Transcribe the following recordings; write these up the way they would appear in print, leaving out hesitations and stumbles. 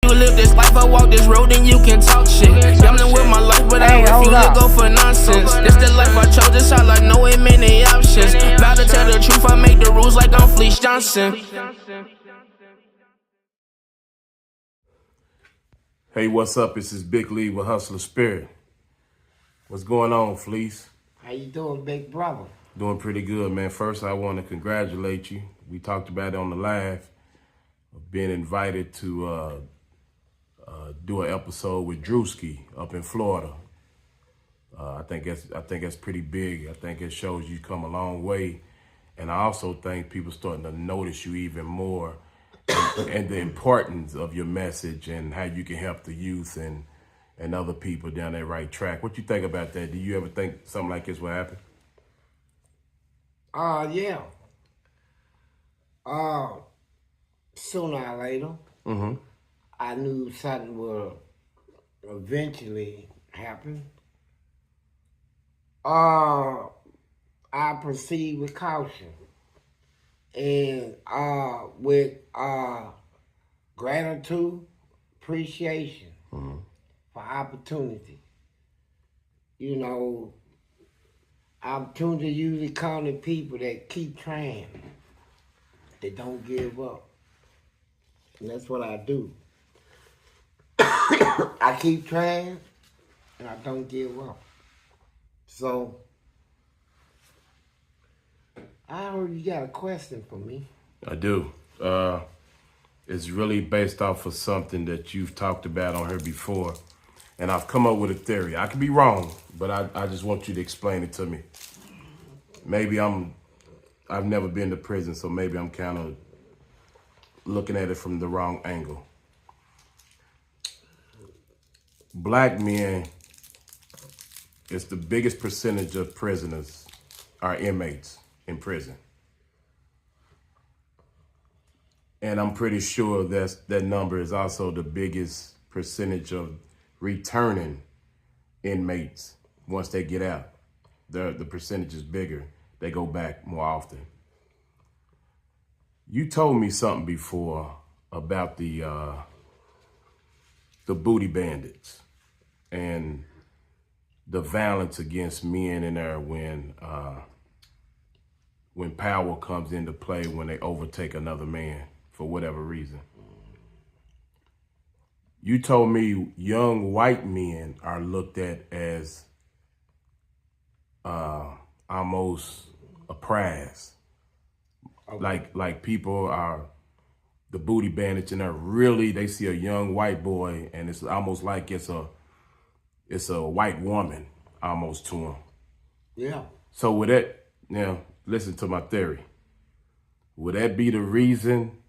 You live this life, I walk this road, and you can talk shit. Gambling with my life, but I refuse to go for nonsense. This the life I chose, this all I know, ain't many options. Vow to tell the truth, I make the rules like I'm Fleece Johnson. Hey, what's up? This is Big Lee with Hustler Spirit. What's going on, Fleece? How you doing, big brother? Doing pretty good, man. First, I want to congratulate you. We talked about it on the live of being invited to do an episode with Drewski up in Florida. I think that's pretty big. I think it shows you come a long way, and I also think people starting to notice you even more, and the importance of your message and how you can help the youth and other people down that right track. What you think about that? Do you ever think something like this will happen? Yeah. Sooner or later, I knew something would eventually happen. I proceed with caution and with gratitude, appreciation for opportunity. You know, opportunity usually come to people that keep trying, that don't give up. And that's what I do. I keep trying and I don't give up. So, I heard you got a question for me. I do. It's really based off of something that you've talked about on here before. And I've come up with a theory. I could be wrong, but I just want you to explain it to me. Maybe I've never been to prison, so maybe I'm kind of looking at it from the wrong angle. Black men, it's the biggest percentage of prisoners are inmates in prison. And I'm pretty sure that number is also the biggest percentage of returning inmates once they get out. The percentage is bigger. They go back more often. You told me something before about the booty bandits and the violence against men in there when power comes into play, when they overtake another man for whatever reason. You told me young white men are looked at as almost a prize. Okay. Like people are the booty bandits, and they see a young white boy, and it's almost like it's a white woman almost to them. Yeah. So with that, now listen to my theory. Would that be the reason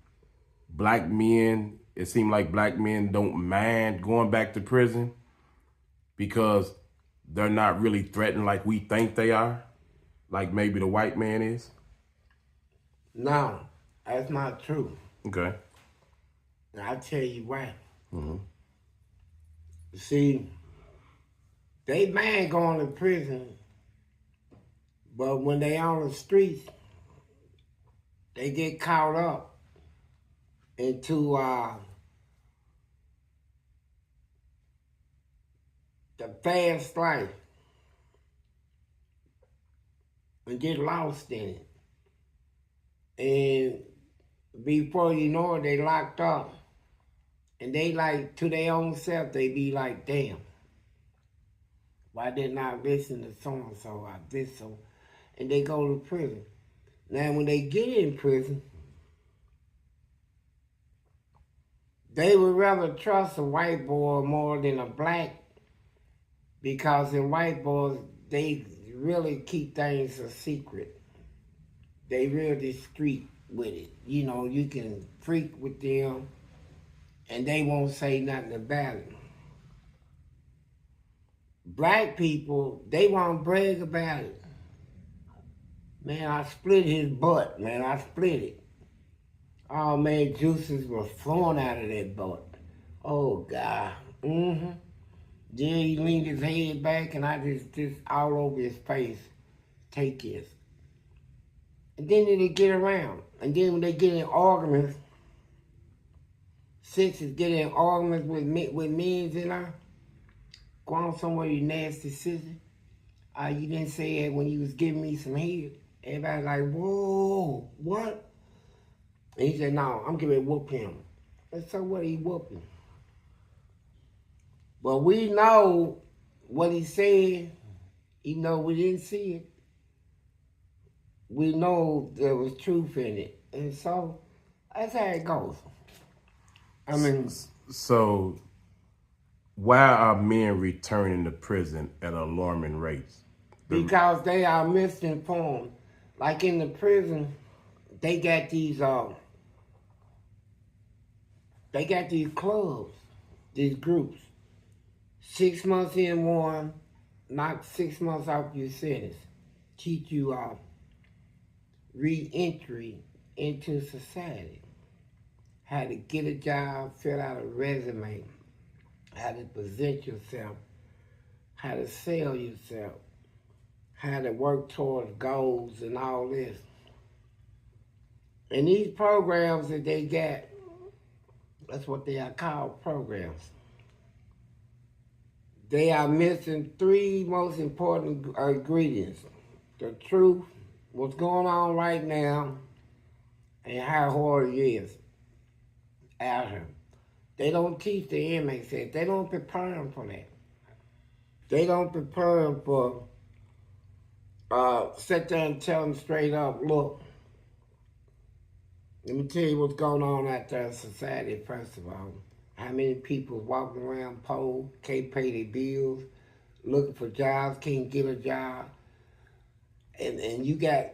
black men, it seems like black men don't mind going back to prison because they're not really threatened like we think they are, like maybe the white man is? No, that's not true. Okay. And I'll tell you why. See, they mind going to prison, but when they on the streets, they get caught up into the fast life and get lost in it. And before you know it, they locked up. And they like, to their own self, they be like, damn, why didn't I listen to so-and-so, I did so. And they go to prison. Now, when they get in prison, they would rather trust a white boy more than a black, because in white boys, they really keep things a secret. They real discreet with it. You know, you can freak with them and they won't say nothing about it. Black people, they won't brag about it. Man, I split his butt, man, I split it. Oh man, juices were flowing out of that butt. Oh God, Then he leaned his head back and I just all over his face, take this. And then they get around. And then when they get in arguments, sisters get in arguments with men in her. Go on somewhere, you nasty sister. You didn't say it when you was giving me some head. Everybody like, whoa, what? And he said, no, I'm getting ready to whoop him. And so what, he whooping? But we know what he said, even though we didn't see it. We know there was truth in it. And so that's how it goes. I mean, so why are men returning to prison at alarming rates? Because they are misinformed. Like in the prison, they got these clubs, these groups. 6 months in one, knock 6 months off your sentence. Teach you reentry into society. How to get a job, fill out a resume, how to present yourself, how to sell yourself, how to work towards goals and all this. And these programs that they got, that's what they are called, programs. They are missing 3 most important ingredients. The truth, what's going on right now, and how hard it is out here. They don't teach the inmates that. They don't prepare them for that. They don't prepare them for sit there and tell them straight up, look, let me tell you what's going on out there in society, first of all. How many people walking around poor, can't pay their bills, looking for jobs, can't get a job. And you got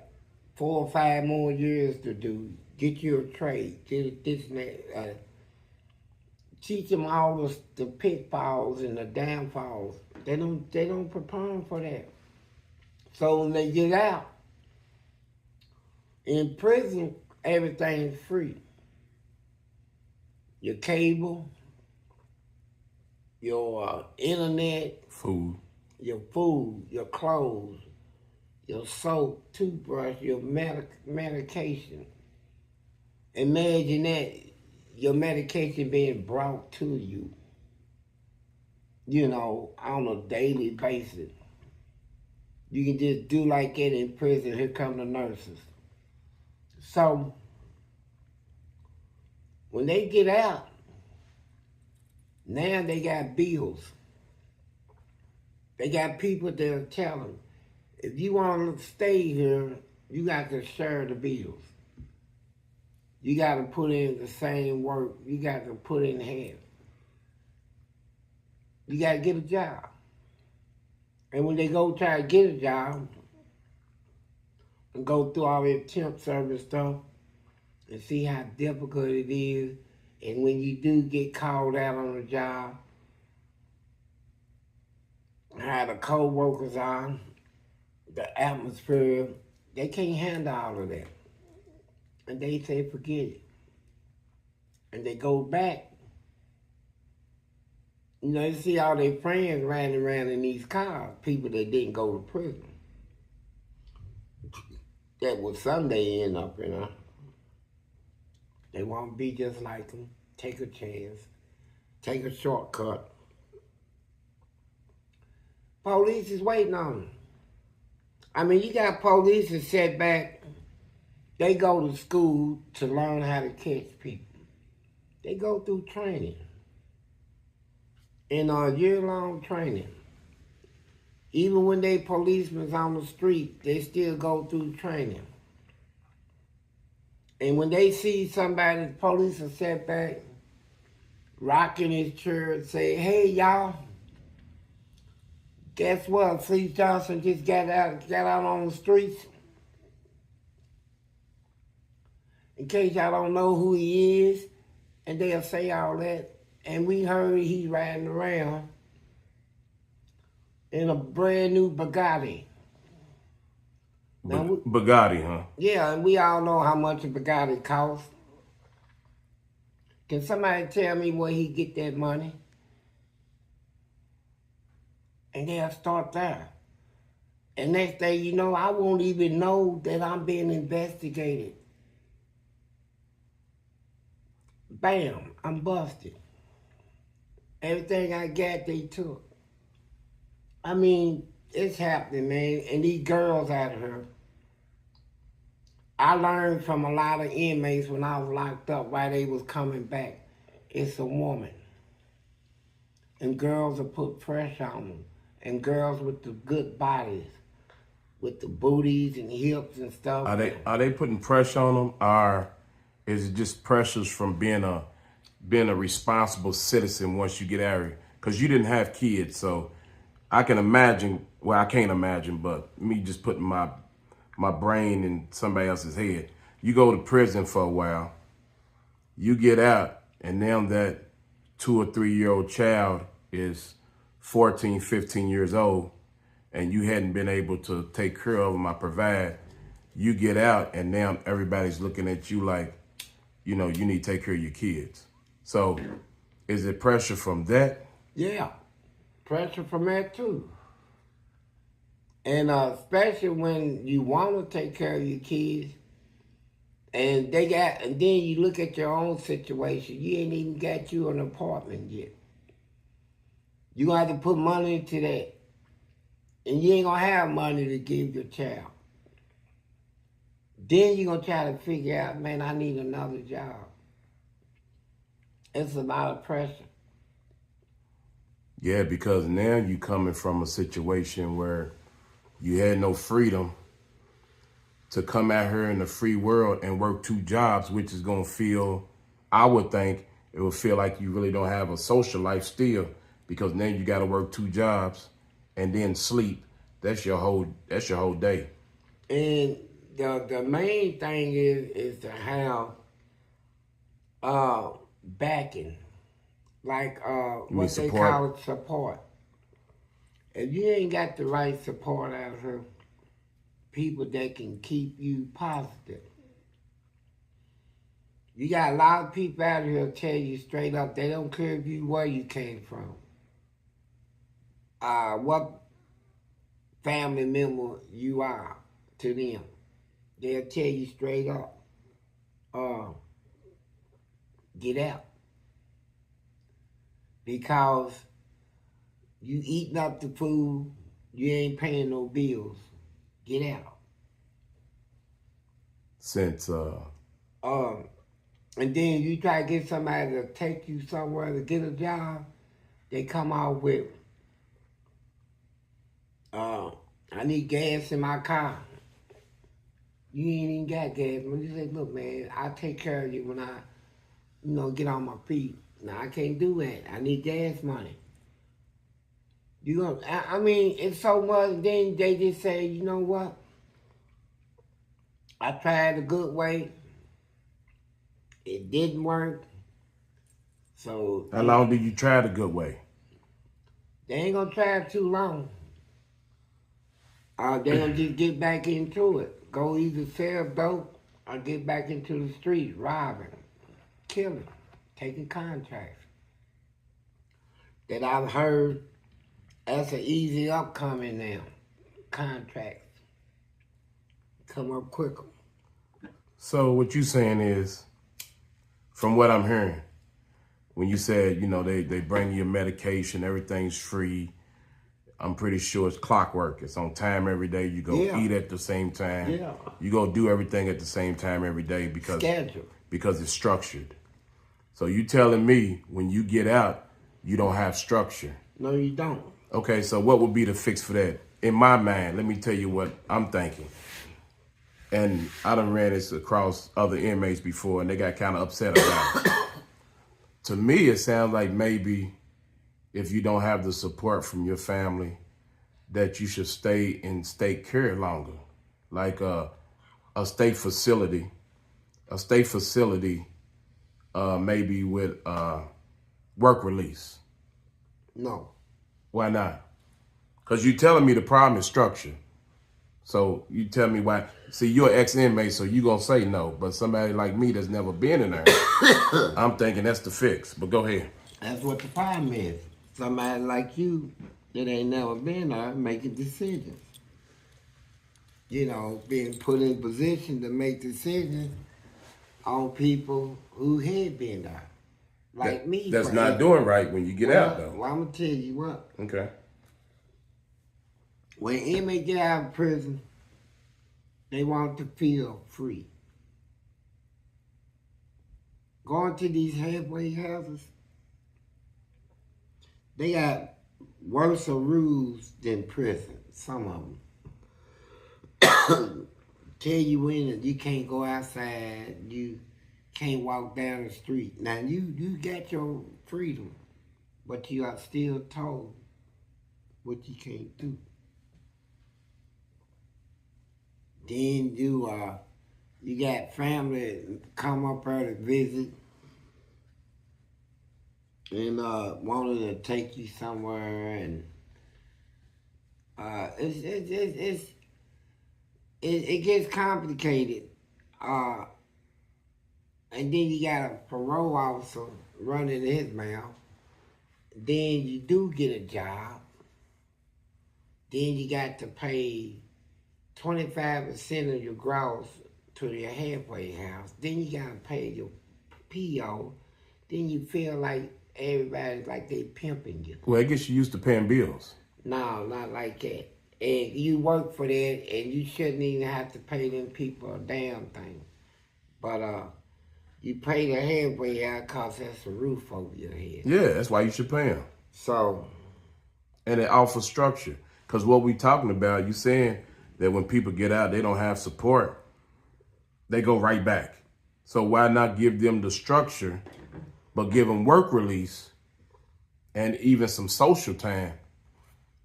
4 or 5 more years to do. Get you a trade, get this and that. Teach them all the pitfalls and the downfalls. They don't prepare them for that. So when they get out, in prison, everything's free. Your cable, your internet, food, your clothes, your soap, toothbrush, your medication. Imagine that, your medication being brought to you, on a daily basis. You can just do like that in prison. Here come the nurses. So, when they get out, now they got bills. They got people that tell them, if you want to stay here, you got to share the bills. You got to put in the same work. You got to put in half. You got to get a job. And when they go try to get a job and go through all their temp service stuff and see how difficult it is, and when you do get called out on a job, how the co-workers are, the atmosphere, they can't handle all of that. And they say, forget it. And they go back. You see all their friends riding around in these cars, people that didn't go to prison. That will someday end up, They want to be just like them, take a chance, take a shortcut. Police is waiting on them. I mean, you got police that set back. They go to school to learn how to catch people. They go through training. In a year-long training. Even when they policemen on the street, they still go through training. And when they see somebody, the police are set back, rocking his chair, say, hey, y'all, guess what? Fleece Johnson just got out on the streets. In case y'all don't know who he is, and they'll say all that. And we heard he's riding around in a brand new Bugatti. Bugatti, huh? Yeah, and we all know how much a Bugatti costs. Can somebody tell me where he get that money? And they'll start there. And next thing you know, I won't even know that I'm being investigated. bam, I'm busted. Everything I got, they took. I mean, it's happening, man. And these girls out here, I learned from a lot of inmates when I was locked up why they was coming back. It's a woman. And girls will put pressure on them. And girls with the good bodies, with the booties and hips and stuff. Are they putting pressure on them, or is it just pressures from being a responsible citizen once you get out? Because you didn't have kids, so I can imagine. Well, I can't imagine, but me just putting my brain in somebody else's head. You go to prison for a while, you get out, and now that 2 or 3 year old child is 14, 15 years old, and you hadn't been able to take care of them or provide, you get out, and now everybody's looking at you like, you know, you need to take care of your kids. So is it pressure from that? Yeah, pressure from that too. And especially when you want to take care of your kids, and then you look at your own situation, you ain't even got you an apartment yet. You gonna have to put money into that. And you ain't gonna have money to give your child. Then you're gonna try to figure out, man, I need another job. It's a lot of pressure. Yeah, because now you coming from a situation where you had no freedom to come out here in the free world and work 2 jobs, which is gonna feel, I would think, it would feel like you really don't have a social life still, because now you gotta work 2 jobs and then sleep. That's your whole day. And the main thing is to have backing, like what they call support. If you ain't got the right support out here, people that can keep you positive. You got a lot of people out here who tell you straight up, they don't care if you where you came from, what family member you are to them. They'll tell you straight up, get out. Because you eating up the food, you ain't paying no bills. Get out. Since and then you try to get somebody to take you somewhere to get a job, they come out with, I need gas in my car. You ain't even got gas. When you say, look, man, I'll take care of you when I, get on my feet. Now, I can't do that. I need gas money. I mean, it's so much, then they just say, you know what? I tried a good way. It didn't work. So how long did you try the good way? They ain't gonna try it too long. They gonna just get back into it. Go either sell dope or get back into the streets, robbing, killing, taking contracts. That I've heard that's an easy upcoming now. Contracts. Come up quicker. So what you saying is, from what I'm hearing, when you said, they bring you medication, everything's free, I'm pretty sure it's clockwork. It's on time every day. You go eat at the same time. Yeah. You go do everything at the same time every day because it's structured. So you telling me when you get out, you don't have structure. No, you don't. Okay, so what would be the fix for that? In my mind, let me tell you what I'm thinking. And I done ran this across other inmates before, and they got kind of upset about it. To me, it sounds like maybe if you don't have the support from your family, that you should stay in state care longer. Like a state facility, maybe with work release. No. Why not? Because you telling me the problem is structure. So you tell me why. See, you're an ex-inmate, so you gonna say no. But somebody like me that's never been in there, I'm thinking that's the fix. But go ahead. That's what the problem is. Somebody like you that ain't never been there making decisions. Being put in position to make decisions on people who had been there. Like me. That's not doing right when you get out, though. Well, I'm going to tell you what. Okay. When inmates get out of prison, they want to feel free. Going to these halfway houses, they got worse rules than prison, some of them. Tell you when you can't go outside, you can't walk down the street. Now, you got your freedom, but you are still told what you can't do. Then you got family come up there to visit and wanting to take you somewhere, and it gets complicated. And then you got a parole officer running his mouth. Then you do get a job. Then you got to pay 25% of your gross to your halfway house. Then you gotta pay your PO. Then you feel like everybody's like they pimping you. Well, I guess you used to paying bills. No, not like that. And you work for that, and you shouldn't even have to pay them people a damn thing. But you pay the halfway out because that's a roof over your head. Yeah, that's why you should pay them. So. And it offers structure. Because what we talking about, you saying that when people get out, they don't have support, they go right back. So why not give them the structure, but give them work release and even some social time,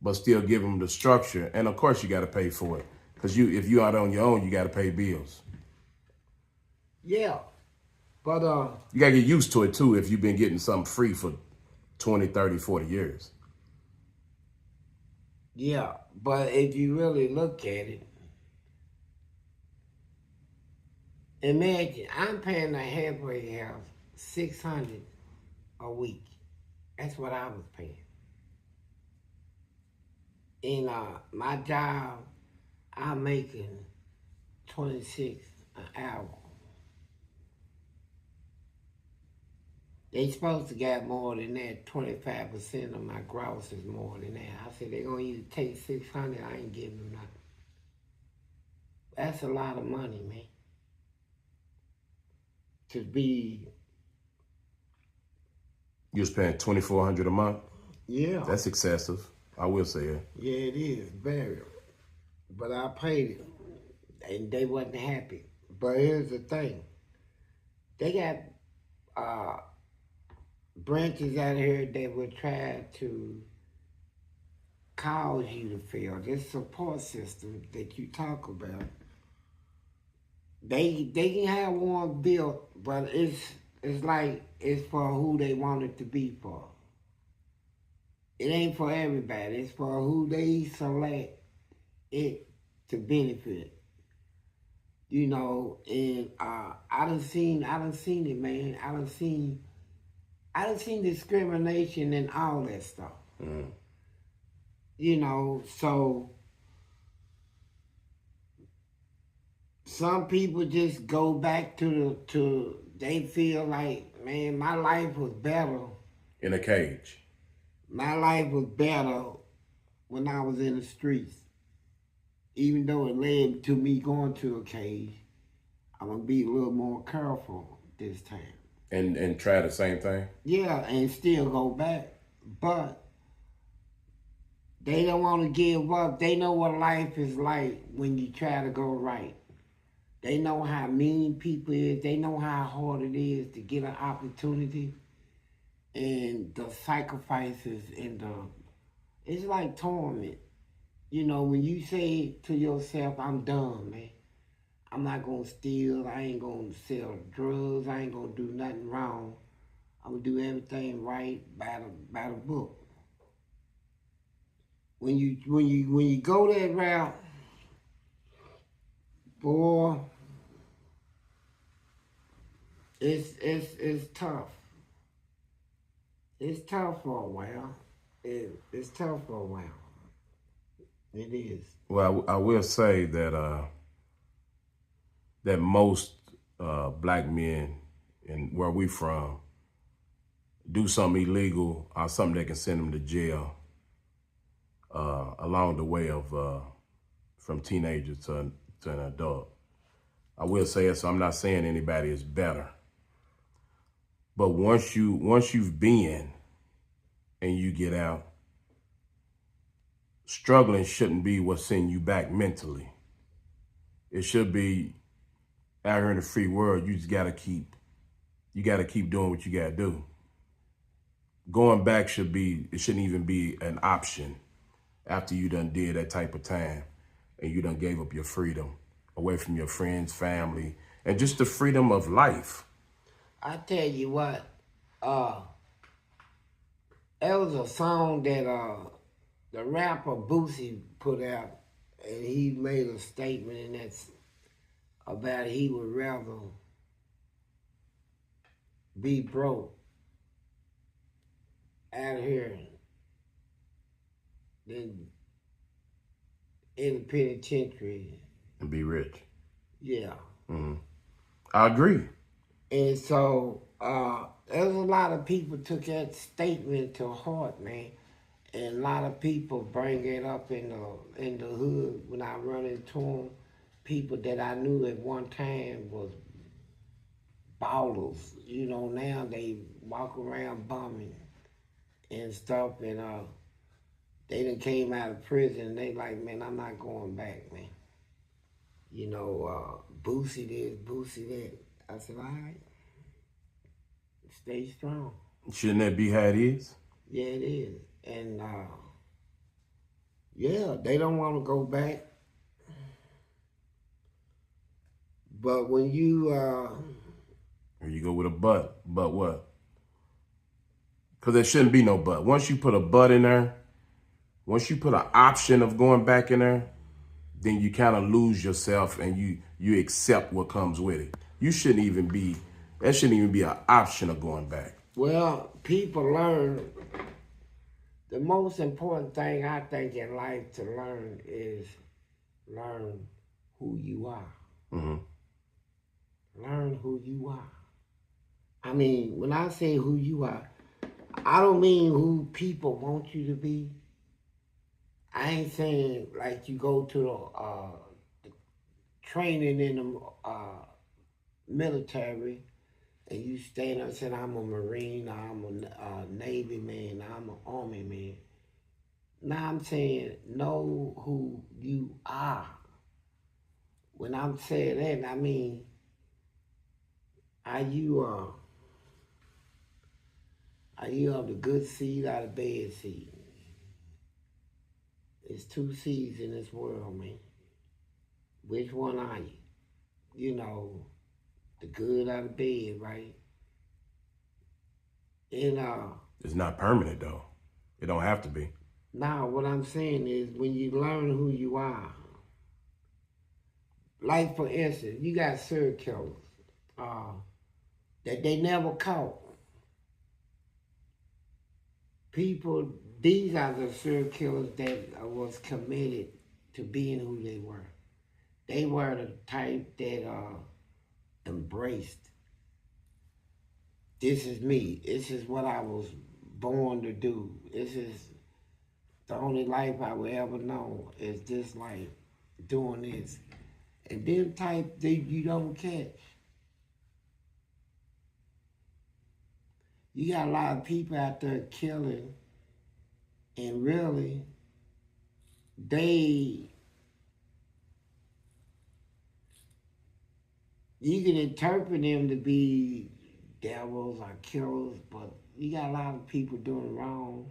but still give them the structure. And of course you got to pay for it. Because if you out on your own, you got to pay bills. Yeah, but you got to get used to it too if you've been getting something free for 20, 30, 40 years. Yeah, but if you really look at it, imagine I'm paying a halfway house $600 a week. That's what I was paying. In my job, I'm making $26 an hour. They supposed to get more than that. 25% of my gross is more than that. I said, they're going to either take $600, I ain't giving them nothing. That's a lot of money, man. To be... You was paying $2,400 a month? Yeah. That's excessive. I will say it. Yeah, it is, very. But I paid it, and they wasn't happy. But here's the thing. They got... branches out here that will try to cause you to fail. This support system that you talk about, they can have one built, but it's like it's for who they want it to be for. It ain't for everybody. It's for who they select it to benefit. You know, and I done seen it, man. I done seen discrimination and all that stuff. Mm. You know, so some people just go back to they feel like, man, my life was better. In a cage. My life was better when I was in the streets. Even though it led to me going to a cage, I'm gonna be a little more careful this time. And try the same thing? Yeah, and still go back. But they don't want to give up. They know what life is like when you try to go right. They know how mean people is. They know how hard it is to get an opportunity. And the sacrifices and it's like torment. You know, when you say to yourself, I'm done, man. I'm not going to steal. I ain't going to sell drugs. I ain't going to do nothing wrong. I'm going to do everything right by the book. When you go that route, boy, it's tough. It's tough for a while. It's tough for a while. It is. Well, I will say that that most black men, and where we from, do something illegal or something that can send them to jail along the way of from teenager to an adult. I will say it, so I'm not saying anybody is better. But once you've been and you get out, struggling shouldn't be what's sending you back mentally. It should be out here in the free world, you gotta keep doing what you gotta do. Going back shouldn't even be an option after you done did that type of time and you done gave up your freedom away from your friends, family, and just the freedom of life. I tell you what, there was a song that the rapper Boosie put out, and he made a statement in that about he would rather be broke out here than in the penitentiary. And be rich. Yeah. Mm-hmm. I agree. And so there's a lot of people took that statement to heart, man. And a lot of people bring it up in the hood when I run into them. People that I knew at one time was ballers. You know, now they walk around bumming and stuff. And they done came out of prison. They like, man, I'm not going back, man. You know, Boosie this, Boosie that. I said, all right, stay strong. Shouldn't that be how it is? Yeah, it is. And, yeah, they don't want to go back. But when you... Or you go with a but what? Because there shouldn't be no but. Once you put a but in there, once you put an option of going back in there, then you kind of lose yourself and you accept what comes with it. That shouldn't even be an option of going back. Well, people learn. The most important thing I think in life to learn is learn who you are. Mm-hmm. Learn who you are. I mean, when I say who you are, I don't mean who people want you to be. I ain't saying like you go to the training in the military and you stand up and say, I'm a Marine, I'm a Navy man, I'm an Army man. Now I'm saying know who you are. When I'm saying that, I mean, are you of the good seed or the bad seed? There's two seeds in this world, man. Which one are you? You know, the good or the bad, right? And it's not permanent though. It don't have to be. Now, what I'm saying is when you learn who you are, like for instance, you got serial killers that they never caught. People, these are the serial killers that was committed to being who they were. They were the type that embraced, this is me. This is what I was born to do. This is the only life I will ever know is this life, doing this. And them type that you don't catch. You got a lot of people out there killing, and really, you can interpret them to be devils or killers, but you got a lot of people doing wrong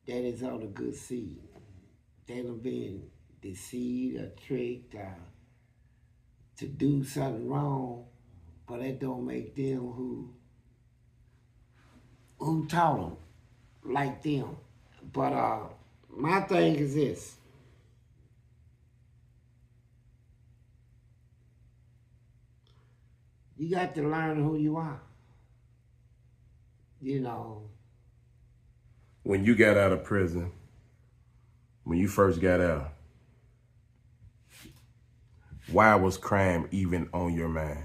that is of the good seed. They done been deceived or tricked to do something wrong, but that don't make them who taught them like them. But my thing is this. You got to learn who you are. You know. When you got out of prison, when you first got out, why was crime even on your mind?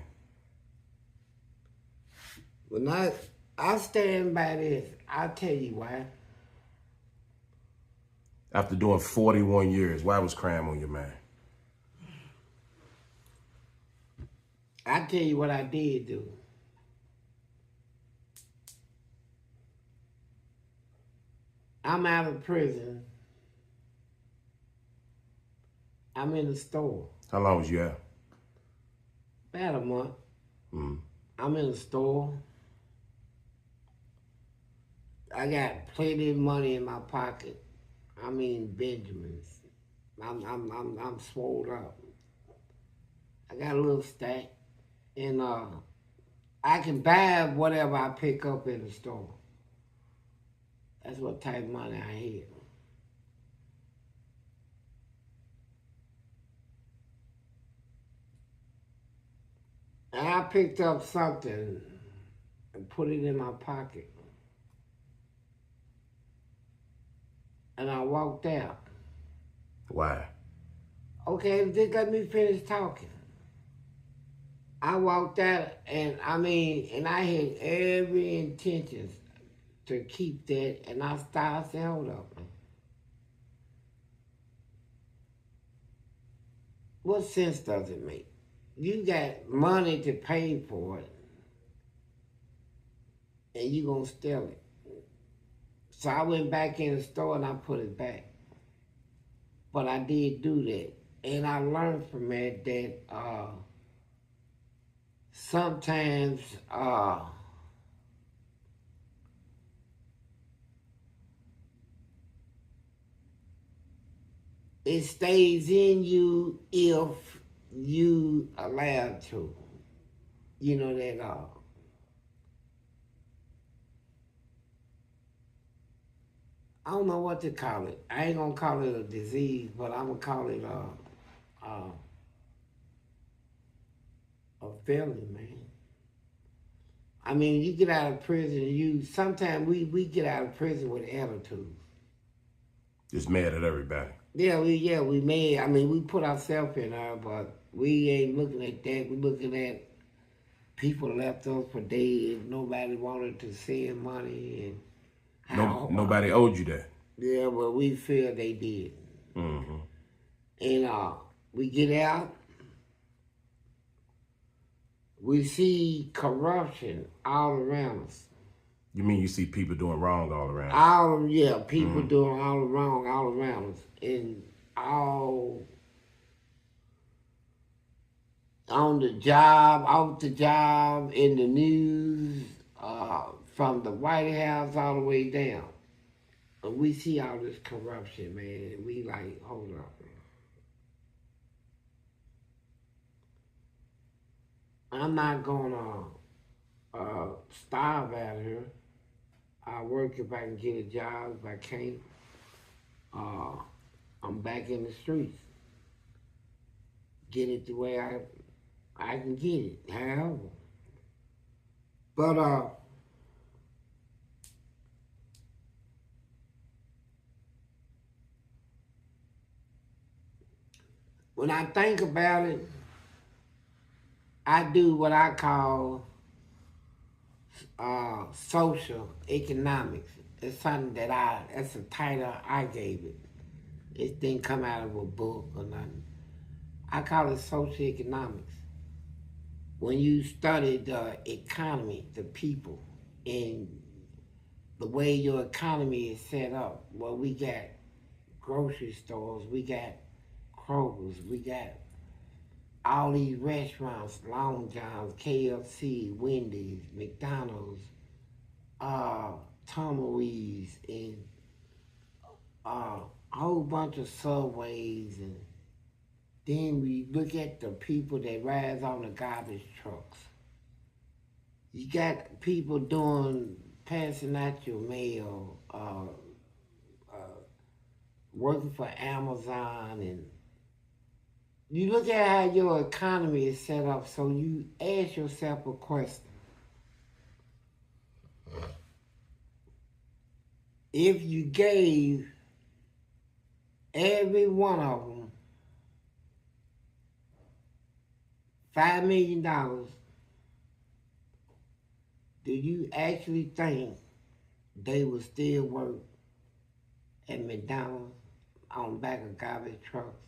When I I stand by this. I'll tell you why. After doing 41 years, why was crime on your mind? I'll tell you what I did do. I'm out of prison. I'm in the store. How long was you out? About a month. Mm-hmm. I'm in the store. I got plenty of money in my pocket. I mean Benjamins. I'm swole up. I got a little stack, and I can buy whatever I pick up in the store. That's what type of money I had. And I picked up something and put it in my pocket. And I walked out. Why? Okay, just let me finish talking. I walked out, and I had every intention to keep that, and I said, hold up, man. What sense does it make? You got money to pay for it, and you gonna steal it. So I went back in the store and I put it back. But I did do that. And I learned from it that sometimes it stays in you if you allowed to. You know that I don't know what to call it. I ain't gonna call it a disease, but I'm gonna call it a felony, man. I mean, you get out of prison, sometimes we get out of prison with attitude. Just mad at everybody. We mad. I mean, we put ourselves in there, but we ain't looking at that. We looking at people left us for dead. Nobody wanted to send money, and Nobody owed you that. Yeah, well, we feel they did. Mm-hmm. And we get out, we see corruption all around us. You mean you see people doing wrong all around? People doing all wrong all around us. And all on the job, off the job, in the news, from the White House all the way down. And we see all this corruption, man, and we like, hold up, man. I'm not gonna starve out here. I work if I can get a job. If I can't, I'm back in the streets. Get it the way I can get it, however. But when I think about it, I do what I call social economics. It's something that's a title I gave it. It didn't come out of a book or nothing. I call it social economics. When you study the economy, the people, and the way your economy is set up, well, we got grocery stores, we got Kroger's, we got all these restaurants, Long John's, KFC, Wendy's, McDonald's, Tumbleweeds, and a whole bunch of Subways, and then we look at the people that rides on the garbage trucks. You got people passing out your mail, working for Amazon, and you look at how your economy is set up, so you ask yourself a question. If you gave every one of them $5 million, do you actually think they would still work at McDonald's on the back of garbage trucks,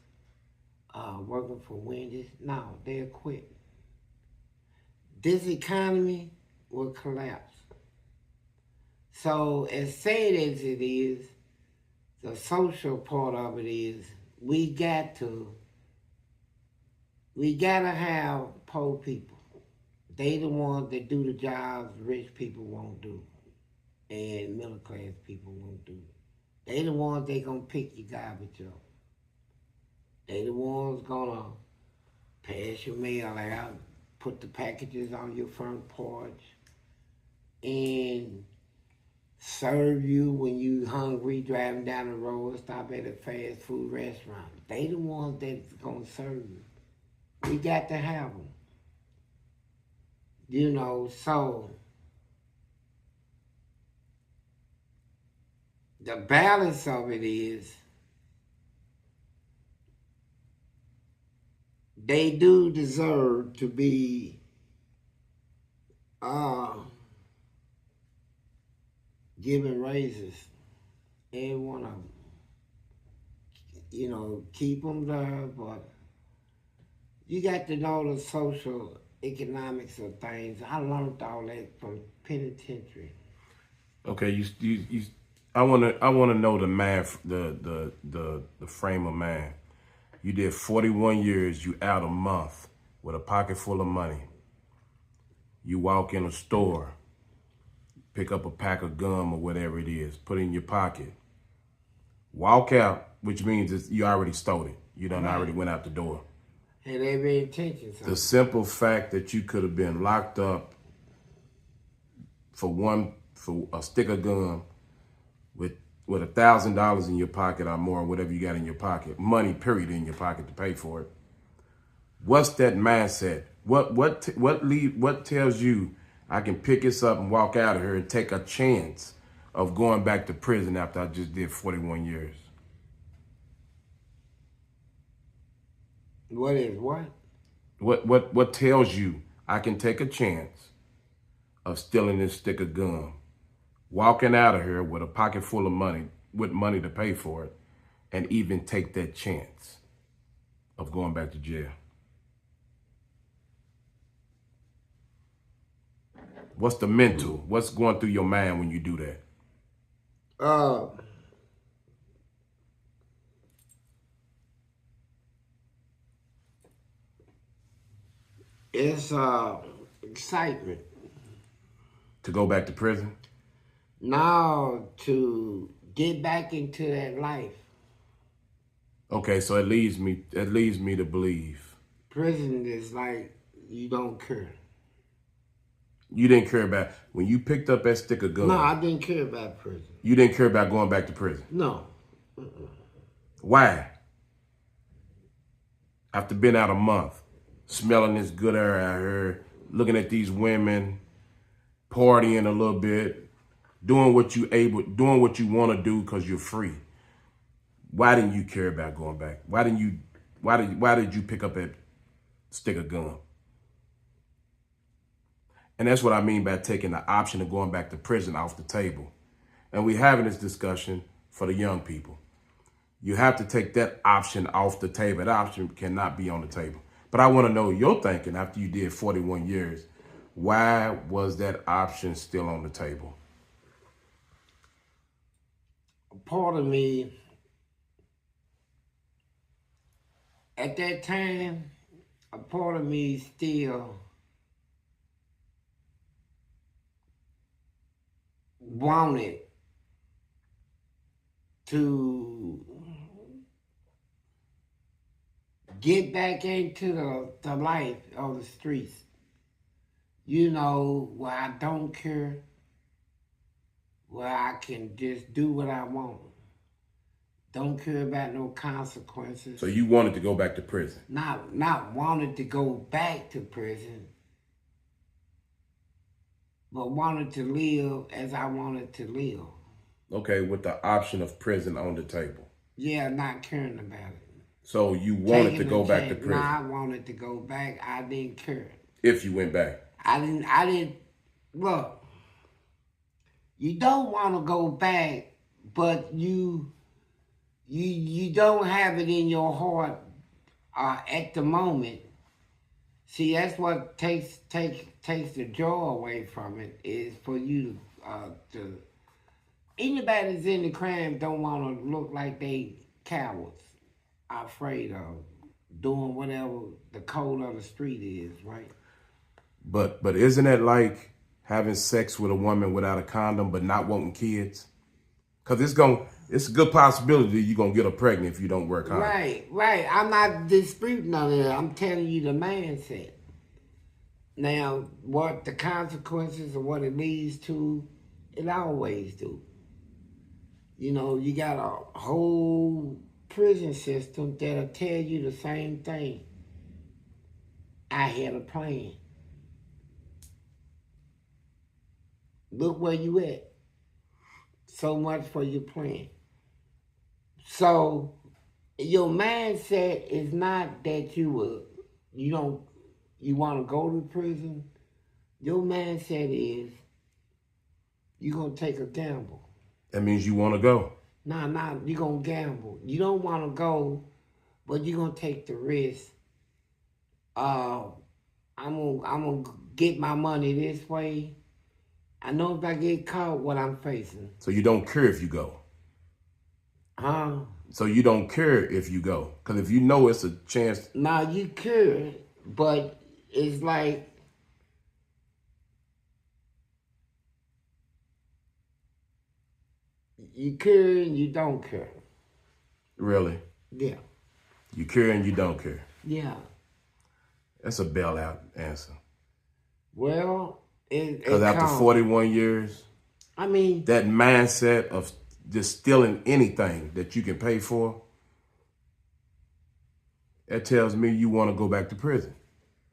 working for Wendy's? No, they'll quit. This economy will collapse. So as sad as it is, the social part of it is we gotta have poor people. They the ones that do the jobs rich people won't do and middle class people won't do. They the ones they gonna pick your garbage up. They the ones gonna pass your mail out, put the packages on your front porch, and serve you when you hungry driving down the road, stop at a fast food restaurant. They the ones that's gonna serve you. We got to have them. You know, so the balance of it is they do deserve to be given raises, every one of them. You know, keep them there, but you got to know the social economics of things. I learned all that from penitentiary. Okay, I wanna know the math, the frame of mind. You did 41 years, you out a month with a pocket full of money. You walk in a store, pick up a pack of gum or whatever it is, put it in your pocket. Walk out, which means you already stole it. You done already went out the door. And every intention. The simple fact that you could have been locked up for a stick of gum with $1,000 in your pocket or more, whatever you got in your pocket, money period in your pocket to pay for it. What's that mindset? What tells you I can pick this up and walk out of here and take a chance of going back to prison after I just did 41 years? What is what? What tells you I can take a chance of stealing this stick of gum, walking out of here with a pocket full of money, with money to pay for it, and even take that chance of going back to jail? What's the mental? What's going through your mind when you do that? It's excitement. To go back to prison? Now to get back into that life. Okay, so it leads me to believe Prison is like you don't care. you didn't care about when you picked up that stick of gum. No, I didn't care about prison. You didn't care about going back to prison. No. Why? After being out a month, smelling this good air out here, looking at these women, partying a little bit, doing what you want to do because you're free. Why didn't you care about going back? Why did you pick up that stick of gum? And that's what I mean by taking the option of going back to prison off the table. And we're having this discussion for the young people. You have to take that option off the table. That option cannot be on the table. But I want to know your thinking after you did 41 years. Why was that option still on the table? Part of me, at that time, a part of me still wanted to get back into the life of the streets. You know, where I don't care, where I can just do what I want. Don't care about no consequences. So you wanted to go back to prison? Not wanted to go back to prison, but wanted to live as I wanted to live. Okay, with the option of prison on the table. Yeah, not caring about it. So you wanted to go back to prison? No, I wanted to go back. I didn't care. If you went back? I didn't, look, You don't want to go back, but you don't have it in your heart at the moment. See, that's what takes the joy away from it, is for you to anybody that's in the crime don't want to look like they cowards, afraid of doing whatever the code of the street is, right? But isn't it like having sex with a woman without a condom but not wanting kids? Because it's a good possibility you're going to get her pregnant if you don't wear condoms. Right. I'm not disputing on it. I'm telling you the mindset. Now, what the consequences of what it leads to, it always do. You know, you got a whole prison system that'll tell you the same thing. I had a plan. Look where you at. So much for your plan. So your mindset is not that you want to go to prison. Your mindset is you're going to take a gamble. That means you want to go. Nah, you're going to gamble. You don't want to go, but you're going to take the risk. I'm going to get my money this way. I know if I get caught, what I'm facing. So you don't care if you go. Huh? So you don't care if you go. Because if you know it's a chance. Nah, you care, but it's like, you care and you don't care. Really? Yeah. You care and you don't care. Yeah. That's a bailout answer. Well, because after 41 years, I mean, that mindset of just stealing anything that you can pay for, that tells me you want to go back to prison.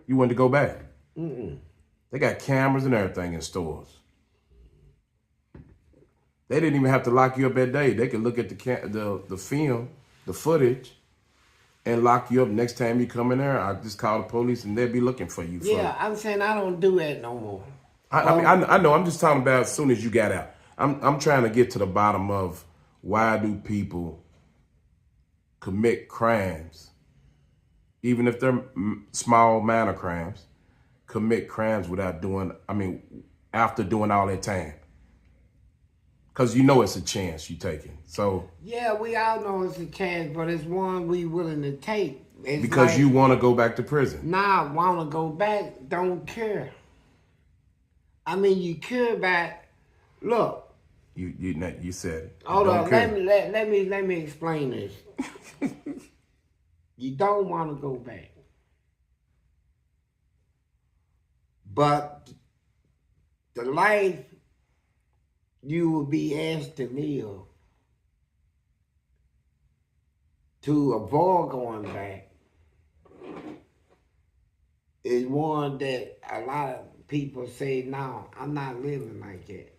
You want to go back. They got cameras and everything in stores. They didn't even have to lock you up that day. They could look at the film, the footage, and lock you up next time you come in there. I just call the police and they'll be looking for you. Yeah, I'm saying I don't do that no more. I know. I'm just talking about as soon as you got out. I'm trying to get to the bottom of why do people commit crimes, even if they're small minor crimes, commit crimes without after doing all that time. Because you know it's a chance you're taking. So yeah, we all know it's a chance, but it's one we willing to take. It's because like, you want to go back to prison. Nah, want to go back, don't care. I mean, you care about. Look. You said it. Hold on. Let me explain this. You don't want to go back, but the life you will be asked to live to avoid going back is one that a lot of people say, no, I'm not living like that.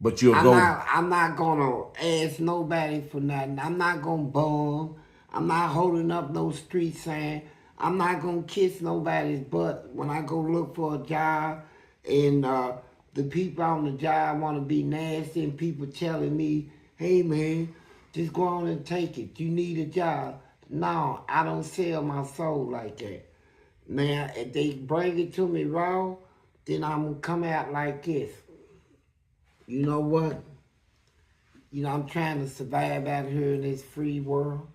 But you'll I'm go. I'm not gonna ask nobody for nothing. I'm not gonna bum. I'm not holding up no street sign. I'm not gonna kiss nobody's butt when I go look for a job and the people on the job want to be nasty and people telling me, hey man, just go on and take it. You need a job. No, I don't sell my soul like that. Now, if they bring it to me raw, then I'm going to come out like this. You know what? You know, I'm trying to survive out here in this free world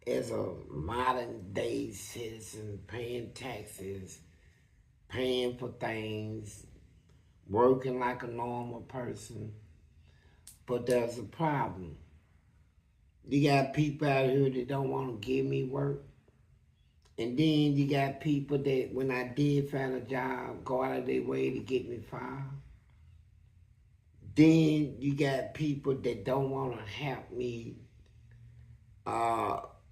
as a modern day citizen, paying taxes, paying for things, working like a normal person. But there's a problem. You got people out here that don't want to give me work. And then you got people that, when I did find a job, go out of their way to get me fired. Then you got people that don't want to help me.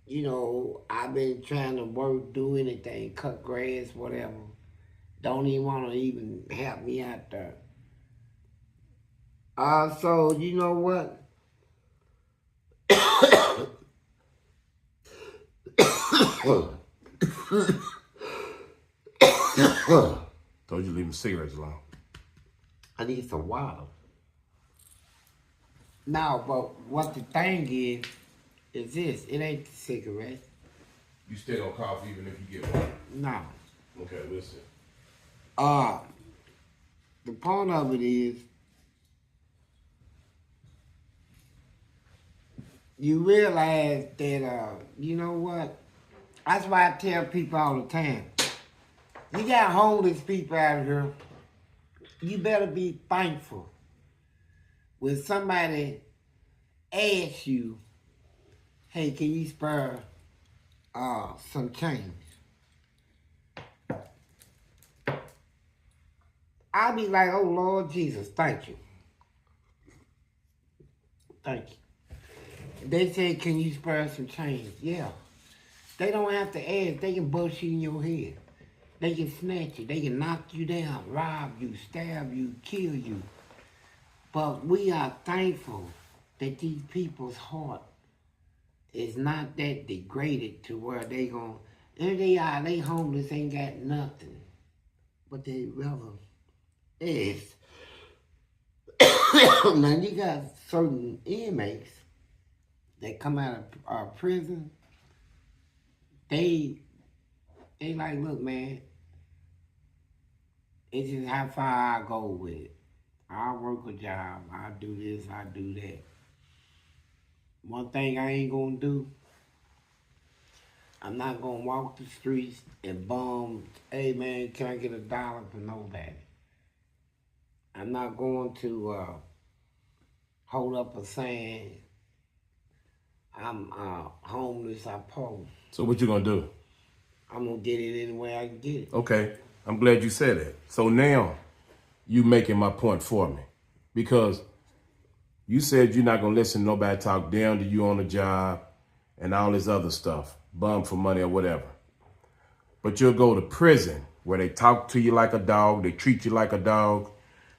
You know, I've been trying to work, do anything, cut grass, whatever. Don't even want to even help me out there. So, you know what? Told you leave the cigarettes alone. I need some water. No, but what the thing is this. It ain't the cigarette. You still gonna cough even if you get one? No. Okay, listen. The point of it is, you realize that, you know what? That's why I tell people all the time. You got homeless people out here. You better be thankful when somebody asks you, hey, can you spare some change? I'll be like, oh, Lord Jesus, thank you. Thank you. They say, can you spare some change? Yeah. They don't have to ask. They can bust you in your head. They can snatch you. They can knock you down, rob you, stab you, kill you. But we are thankful that these people's heart is not that degraded to where they gon' and they homeless, ain't got nothing. But they rather is. Now you got certain inmates that come out of prison. They like, look, man, it's just how far I go with it. I work a job, I do this, I do that. One thing I ain't gonna do, I'm not gonna walk the streets and bum, hey man, can I get $1 for nobody? I'm not going to hold up a sign, I'm homeless, I poor. So what you gonna do? I'm gonna get it any way I can get it. Okay, I'm glad you said that. So now you making my point for me, because you said you're not gonna listen to nobody talk down to you on the job and all this other stuff, bum for money or whatever. But you'll go to prison where they talk to you like a dog, they treat you like a dog.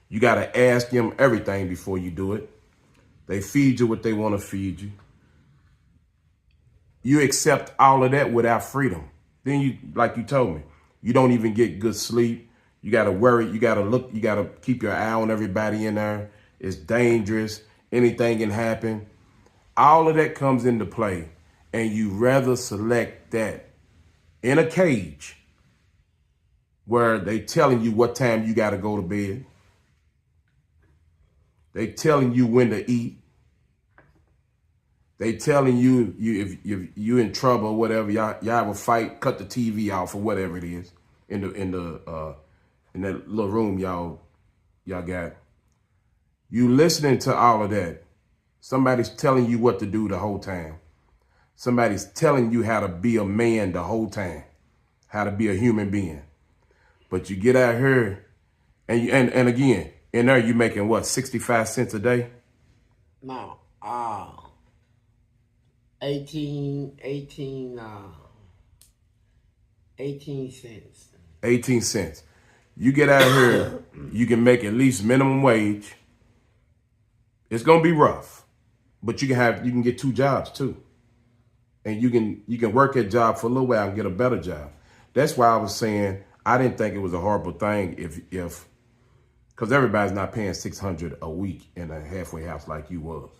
You gotta ask them everything before you do it. They feed you what they wanna feed you. You accept all of that without freedom. Then you, like you told me, you don't even get good sleep. You gotta worry, you gotta look, you gotta keep your eye on everybody in there. It's dangerous, anything can happen. All of that comes into play, and you rather select that in a cage where they telling you what time you gotta go to bed. They telling you when to eat. They telling you if you in trouble or whatever, y'all have a fight, cut the TV off or whatever it is in that little room y'all got. You listening to all of that. Somebody's telling you what to do the whole time. Somebody's telling you how to be a man the whole time, how to be a human being. But you get out here and again, in there you making what, 65 cents a day? No, 18 cents. 18 cents. You get out here, you can make at least minimum wage. It's gonna be rough, but you can get 2 jobs too. And you can work that job for a little while and get a better job. That's why I was saying I didn't think it was a horrible thing if because everybody's not paying $600 a week in a halfway house like you was.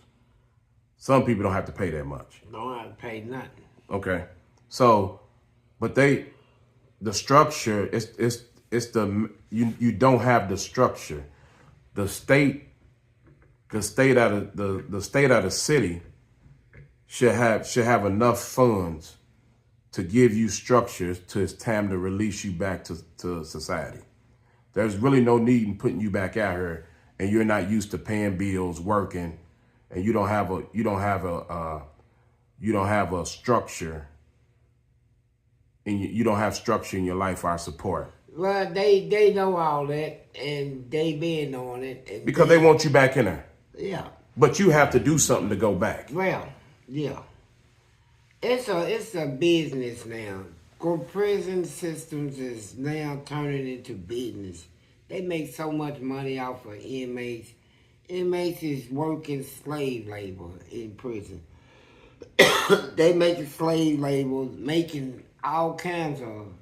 Some people don't have to pay that much. Don't have to pay nothing. Okay. So, but the structure, you don't have the structure. The state out of the city should have enough funds to give you structures till it's time to release you back to society. There's really no need in putting you back out here and you're not used to paying bills, working, and you don't have a structure, and you don't have structure in your life or support. Well, they know all that, and they been on it. And because they want you back in there. Yeah. But you have to do something to go back. Well, yeah. It's a business now. Prison systems is now turning into business. They make so much money off of inmates. Inmates is working slave labor in prison. They making slave labor, making all kinds of,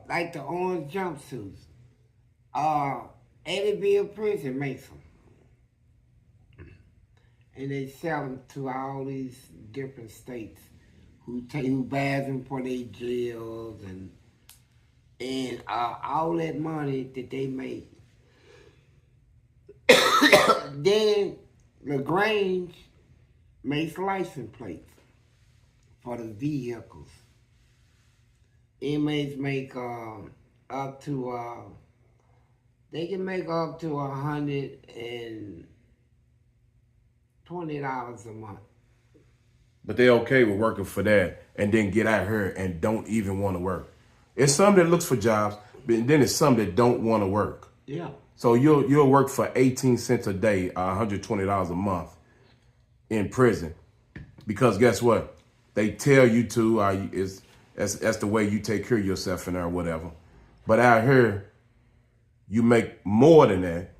like the orange jumpsuits. Eddyville prison makes them. and they sell them to all these different states who buys them for their jails and all that money that they make. Then LaGrange makes license plates for the vehicles. Inmates make up to they can make up to $120 a month. But they okay with working for that and then get out here and don't even want to work. It's some that looks for jobs, but then it's some that don't want to work. Yeah. So you'll work for 18 cents a day, $120 a month in prison. Because guess what? They tell you to, that's the way you take care of yourself in there or whatever. But out here, you make more than that,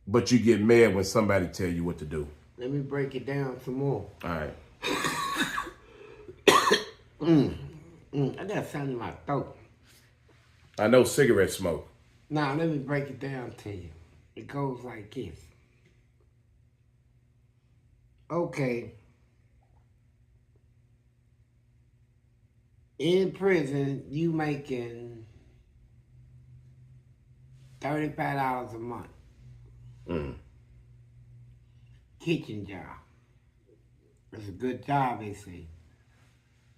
but you get mad when somebody tell you what to do. Let me break it down some more. All right. I got something in my throat. I know cigarette smoke. Now, let me break it down to you. It goes like this. Okay. In prison, you making $35 a month. Kitchen job. It's a good job, they say.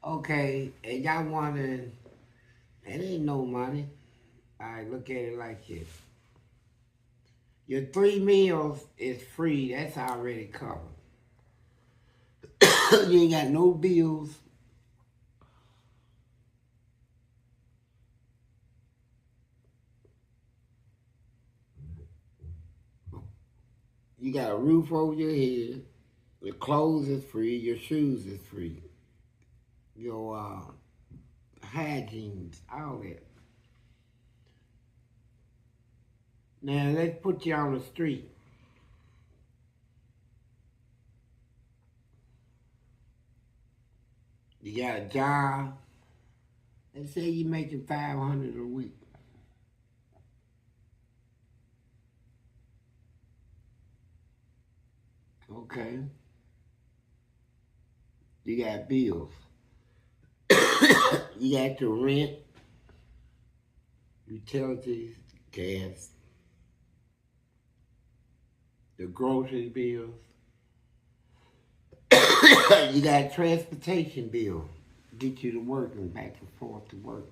Okay, and y'all wondering, that ain't no money. All right, look at it like this. Your 3 meals is free. That's already covered. You ain't got no bills. You got a roof over your head. Your clothes is free. Your shoes is free. Your hygiene, all that. Now, let's put you on the street. You got a job. Let's say you're making $500 a week. Okay. You got bills. You got your rent, utilities, gas, the grocery bills. You got transportation bill, get you to work and back and forth to work.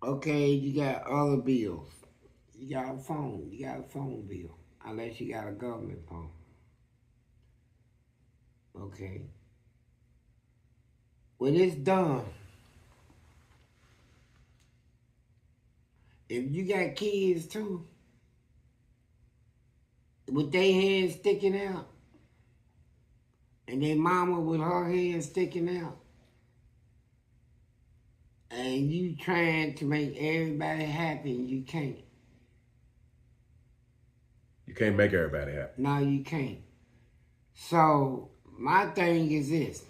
Okay, you got other bills. You got a phone bill, unless you got a government phone. Okay. When it's done, if you got kids too, with their hands sticking out, and their mama with her hands sticking out, and you trying to make everybody happy, and you can't. You can't make everybody happy. No, you can't. So, my thing is this.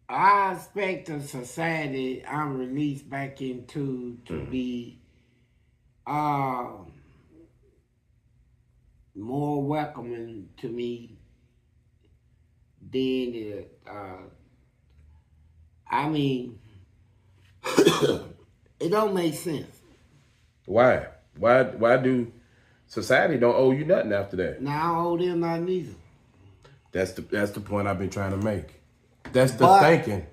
I expect a society I'm released back into to be more welcoming to me than I mean, it don't make sense. Why? Why do society don't owe you nothing after that? Now I don't owe them nothing either. That's the point I've been trying to make. That's the thinking.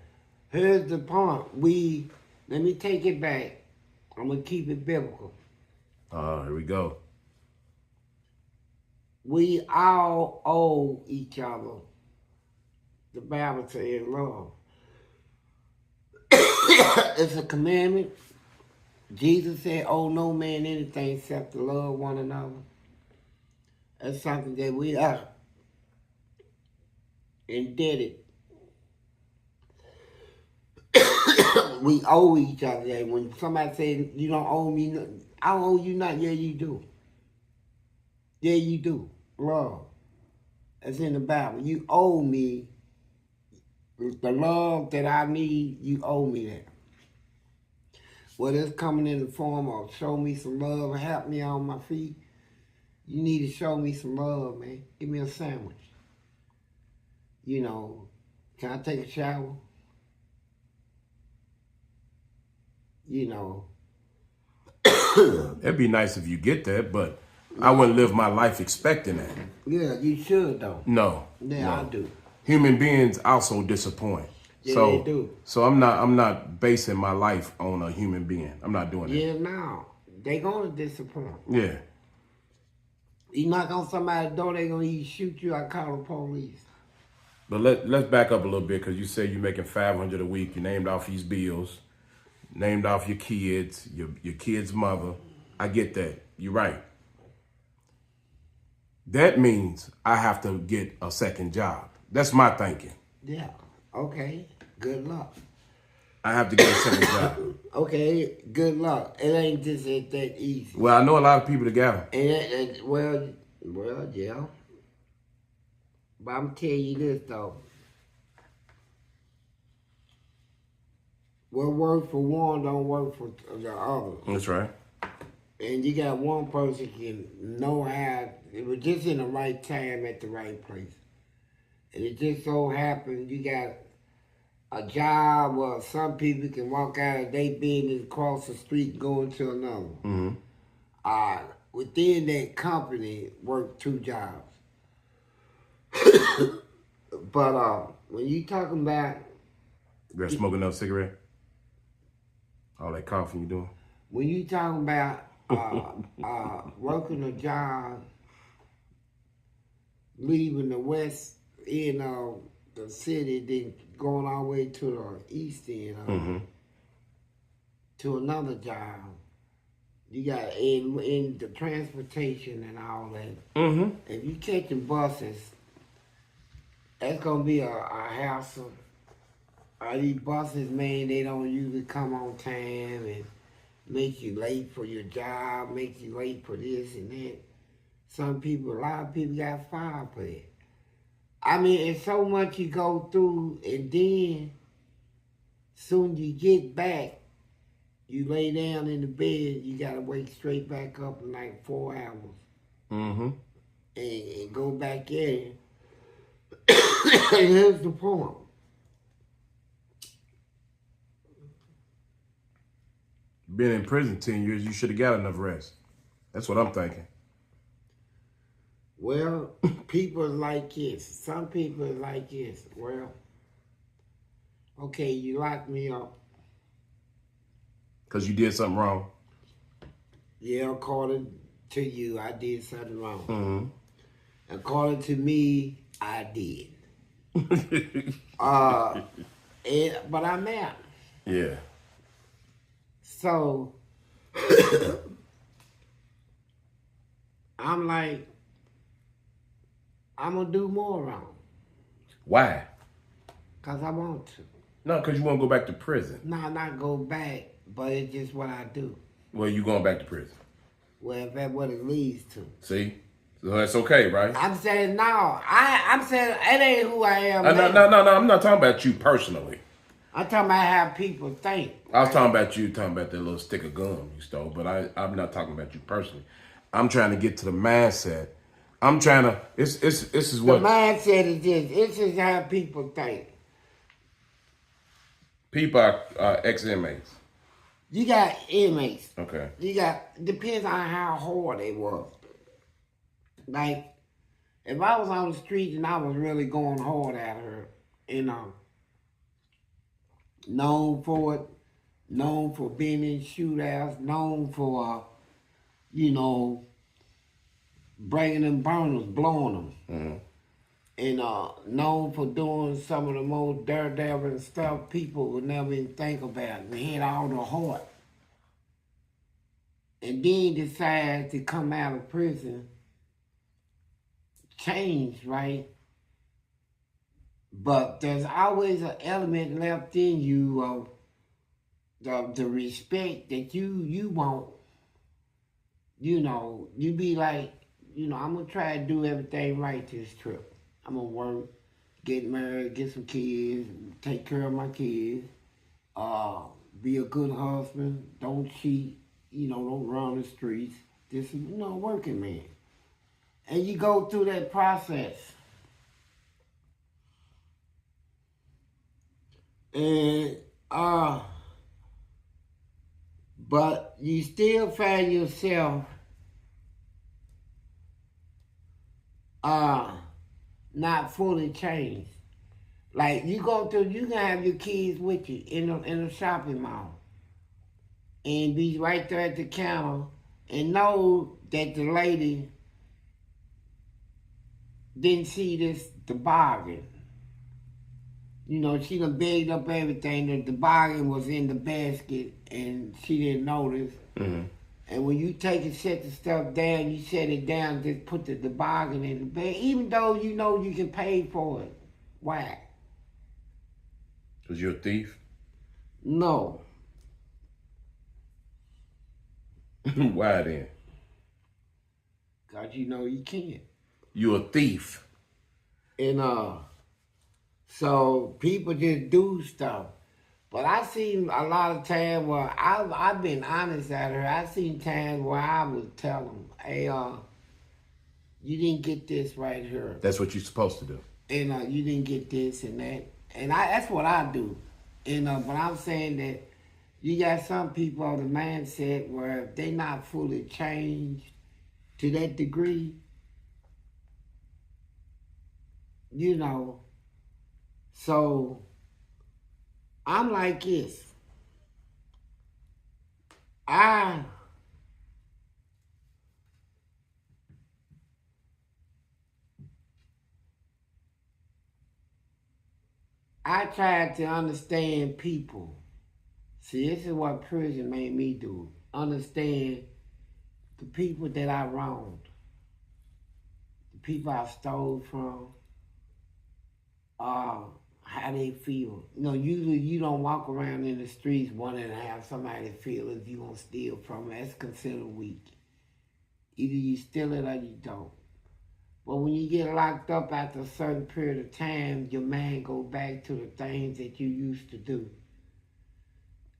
Here's the point. Let me take it back. I'm gonna keep it biblical. Here we go. We all owe each other. The Bible says love. It's a commandment. Jesus said, owe no man anything except to love one another. That's something that we are indebted. We owe each other that. When somebody says, you don't owe me nothing, I don't owe you nothing. Yeah, you do. Yeah, you do. Love. That's in the Bible. You owe me the love that I need. You owe me that. whether it's coming in the form of show me some love, help me on my feet, you need to show me some love, man. Give me a sandwich. You know, can I take a shower? You know. It'd be nice if you get that, but I wouldn't live my life expecting that. Yeah, you should though. No. Yeah, no. I do. Human beings also disappoint. Yeah, so, they do. So I'm not basing my life on a human being. I'm not doing that. Yeah, no. They gonna disappoint. Yeah. You knock on somebody's door, they gonna either shoot you or call the police. But let's back up a little bit, because you say you're making $500 a week. You named off these bills, named off your kids, your kid's mother. I get that. You're right. That means I have to get a second job. That's my thinking. Yeah. Okay. Good luck. I have to get a second job. Okay. Good luck. It ain't just that easy. Well, I know a lot of people that got them. And well, yeah. But I'm telling you this though. What works for one don't work for the other. That's right. And you got one person can know how, it was just in the right time at the right place. And it just so happened you got a job where some people can walk out of their business, across the street, and go into another. Mm-hmm. Within that company, work 2 jobs. But when you talking about... You got smoking another cigarette? All that coughing you doing? When you talking about working a job, leaving the west end of the city, then going all the way to the east end to another job, you got in the transportation and all that. Mm-hmm. If you catching buses, that's gonna be a hassle. These buses, man, they don't usually come on time and make you late for your job, make you late for this and that. A lot of people got fired for that. I mean, it's so much you go through, and then soon you get back, you lay down in the bed, you gotta wake straight back up in like 4 hours. Mm-hmm. And go back at it. And here's the point. Been in prison 10 years, you should have got enough rest. That's what I'm thinking. Well, people like this. Some people like this. Well, okay, you locked me up. Because you did something wrong. Yeah, according to you, I did something wrong. Mm-hmm. According to me, I did. But I'm out. Yeah. So, I'm like, I'm going to do more wrong. Why? Because I want to. No, because you want to go back to prison. No, not go back, but it's just what I do. Well, you going back to prison. Well, that's what it leads to. See? So that's okay, right? I'm saying, no. I'm saying, it ain't who I am. No, I'm not talking about you personally. I'm talking about how people think. I was talking about you, talking about that little stick of gum you stole, but I'm not talking about you personally. I'm trying to get to the mindset. I'm trying to, this is what... The mindset is this. This is how people think. People are ex-inmates. You got inmates. Okay. Depends on how hard they was. Like, if I was on the street and I was really going hard at her, known for it, known for being in shootouts, known for, bringing them burners, blowing them. And known for doing some of the most daredevil stuff people would never even think about. They had all the heart. And then decide to come out of prison, change, right? But there's always an element left in you of the respect that you want. You be like, I'm going to try to do everything right this trip. I'm going to work, get married, get some kids, take care of my kids, be a good husband, don't cheat, don't run the streets. This is, working man. And you go through that process. And, but you still find yourself, not fully changed. Like you can have your kids with you in a shopping mall and be right there at the counter and know that the lady didn't see the bargain. She done bagged up everything, that the bargain was in the basket and she didn't notice. Mm-hmm. And when you set the stuff down, you set it down, just put the bargain in the bag, even though you know you can pay for it. Why? Was you a thief? No. Why then? Because you can't. You a thief. And so people just do stuff. But I seen a lot of times where I've been honest at her. I seen times where I would tell them, hey, you didn't get this right here. That's what you're supposed to do. And you didn't get this and that. And that's what I do. And but I'm saying that you got some people on the mindset where if they not fully changed to that degree, so I'm like this. I tried to understand people. See, this is what prison made me do. Understand the people that I wronged. The people I stole from. How they feel. Usually you don't walk around in the streets wanting to have somebody feel as you gonna steal from them. That's considered weak. Either you steal it or you don't. But when you get locked up after a certain period of time, your mind goes back to the things that you used to do.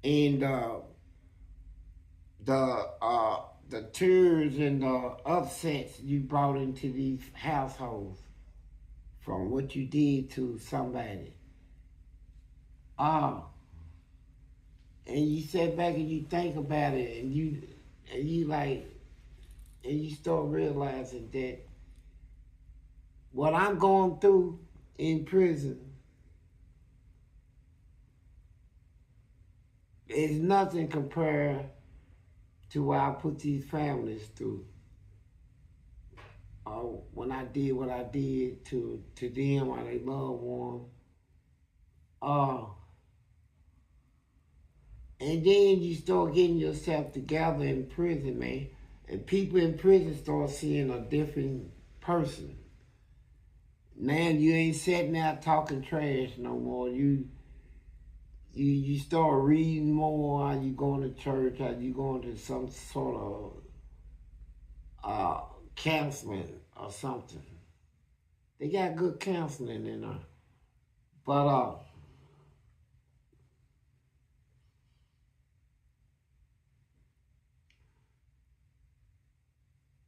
And the tears and the upsets you brought into these households from what you did to somebody. And you sit back and you think about it and you start realizing that what I'm going through in prison is nothing compared to what I put these families through. When I did what I did to them or their loved one. And then you start getting yourself together in prison, man. And people in prison start seeing a different person. Now you ain't sitting there talking trash no more. You start reading more. Are you going to church? Are you going to some sort of counseling or something? They got good counseling in there. But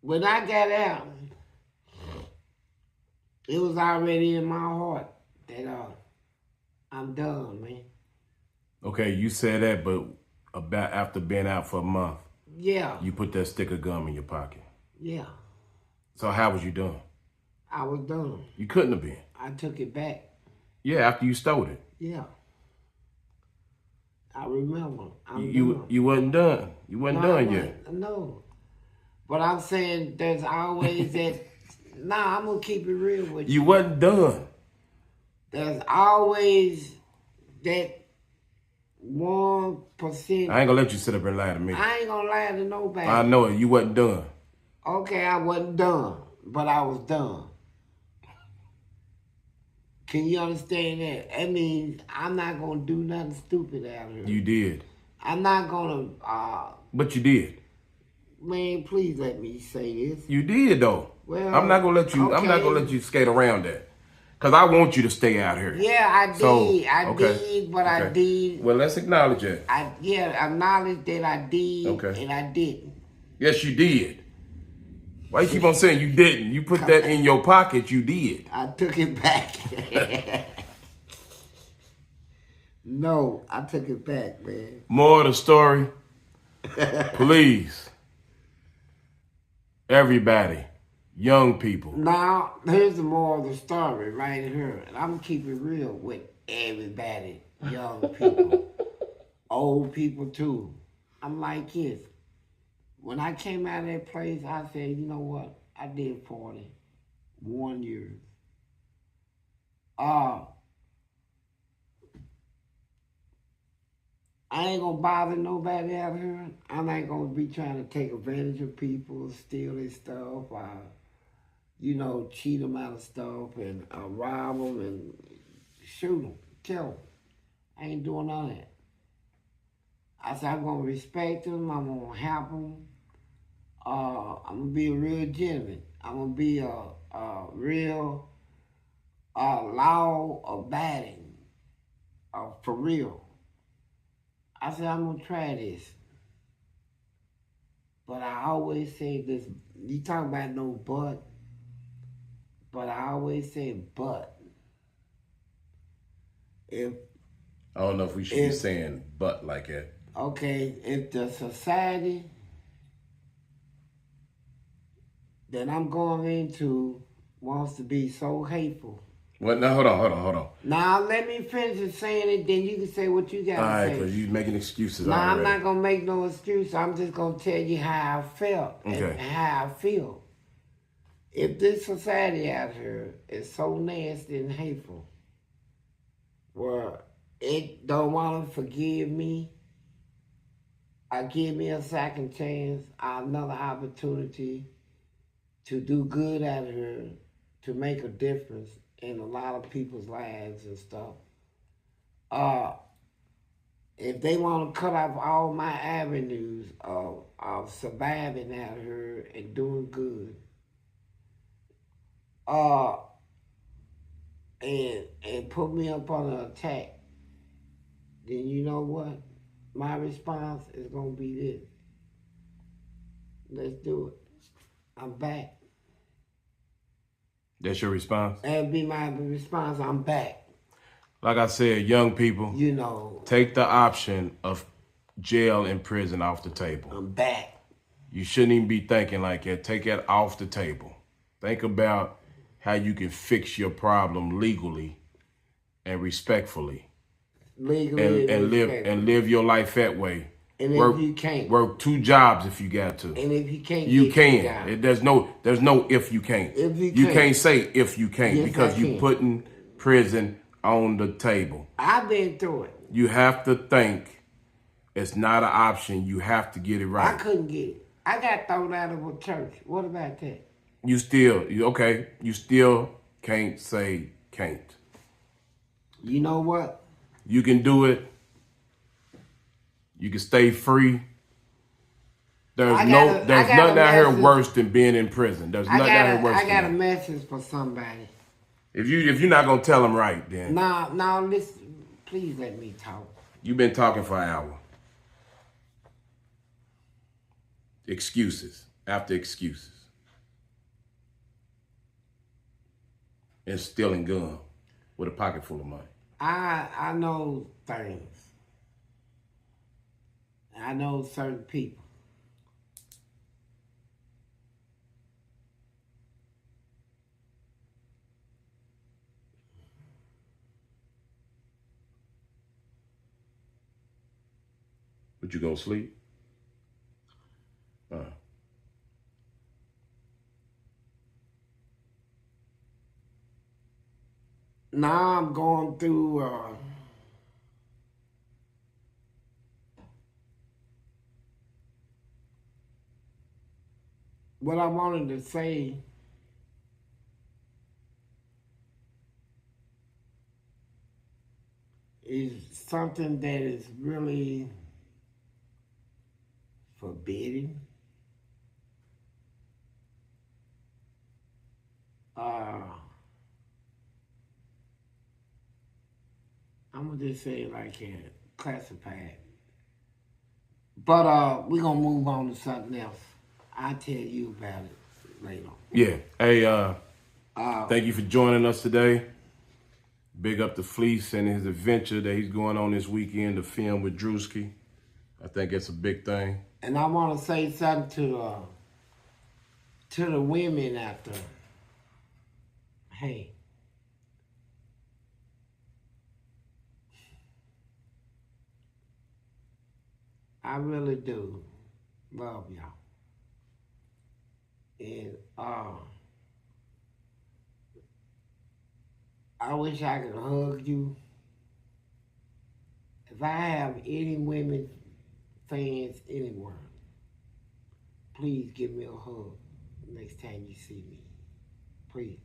when I got out, it was already in my heart that I'm done, man. Okay, you said that, but about after being out for a month, yeah, you put that stick of gum in your pocket. Yeah. So how was you done? I was done. You couldn't have been. I took it back. Yeah, after you stole it. Yeah. I remember. You wasn't done. You wasn't done yet. No. But I'm saying there's always that. Nah, I'm going to keep it real with you. You wasn't done. There's always that 1%. I ain't going to let you sit up and lie to me. I ain't going to lie to nobody. I know it. You wasn't done. Okay, I wasn't done, but I was done. Can you understand that? I mean, I'm not going to do nothing stupid out here. You did. I'm not going to... But you did. Man, please let me say this. You did, though. Well, I'm not going to let you... okay. I'm not going to let you skate around that. Because I want you to stay out here. Yeah, I did. So, I did, but I did. Well, let's acknowledge it. I acknowledge that I did, and I didn't. Yes, you did. Why you keep on saying you didn't? You put that in your pocket, you did. I took it back. No, I took it back, man. More of the story. Please. Everybody. Young people. Now, here's the moral of the story right here. And I'm keeping it real with everybody. Young people. Old people, too. I'm like this. When I came out of that place, I said, you know what? I did 41 years. I ain't gonna bother nobody out here. I'm not gonna be trying to take advantage of people, steal their stuff, cheat them out of stuff and rob them and shoot them, kill them. I ain't doing none of that. I said I'm gonna respect them. I'm gonna help them. I'm gonna be a real gentleman. I'm gonna be a real law-abiding, for real. I said, I'm gonna try this. But I always say this, you talk about no but I always say but. I don't know if we should be saying but like that. Okay, if the society that I'm going into wants to be so hateful. Well, now, hold on. Now, let me finish saying it, then you can say what you got to say. All right, because you're making excuses already. I'm not going to make no excuse. I'm just going to tell you how I felt and how I feel. If this society out here is so nasty and hateful, where it don't want to forgive me, or give me a second chance, another opportunity to do good out here, to make a difference in a lot of people's lives and stuff. If they want to cut off all my avenues of surviving out here and doing good, and put me up on an attack, then you know what? My response is going to be this. Let's do it. I'm back. That's your response? That'd be my response. I'm back. Like I said, young people, take the option of jail and prison off the table. I'm back. You shouldn't even be thinking like that. Take that off the table. Think about how you can fix your problem legally and respectfully. Legally and live your life that way. And if you can't, work 2 jobs if you got to. And if you can't, you can. There's no if you can't. If you can't say if you can't, yes, because you putting prison on the table. I've been through it. You have to think it's not an option. You have to get it right. I couldn't get it. I got thrown out of a church. What about that? You still can't say can't. You know what? You can do it. You can stay free. There's nothing out here worse than being in prison. There's nothing out here worse than that. I got a message for somebody. If you're not gonna tell them right, then no, listen. Please let me talk. You've been talking for an hour. Excuses after excuses, and stealing gun with a pocket full of money. I know things. I know certain people. Would you go sleep? Now I'm going through what I wanted to say is something that is really forbidden. I'm gonna just say it like that, classified. But we're gonna move on to something else. I'll tell you about it later. Yeah. Hey, thank you for joining us today. Big up to Fleece and his adventure that he's going on this weekend to film with Drewski. I think it's a big thing. And I want to say something to the women out there. Hey, I really do love y'all. And I wish I could hug you. If I have any women fans anywhere, please give me a hug next time you see me. Please.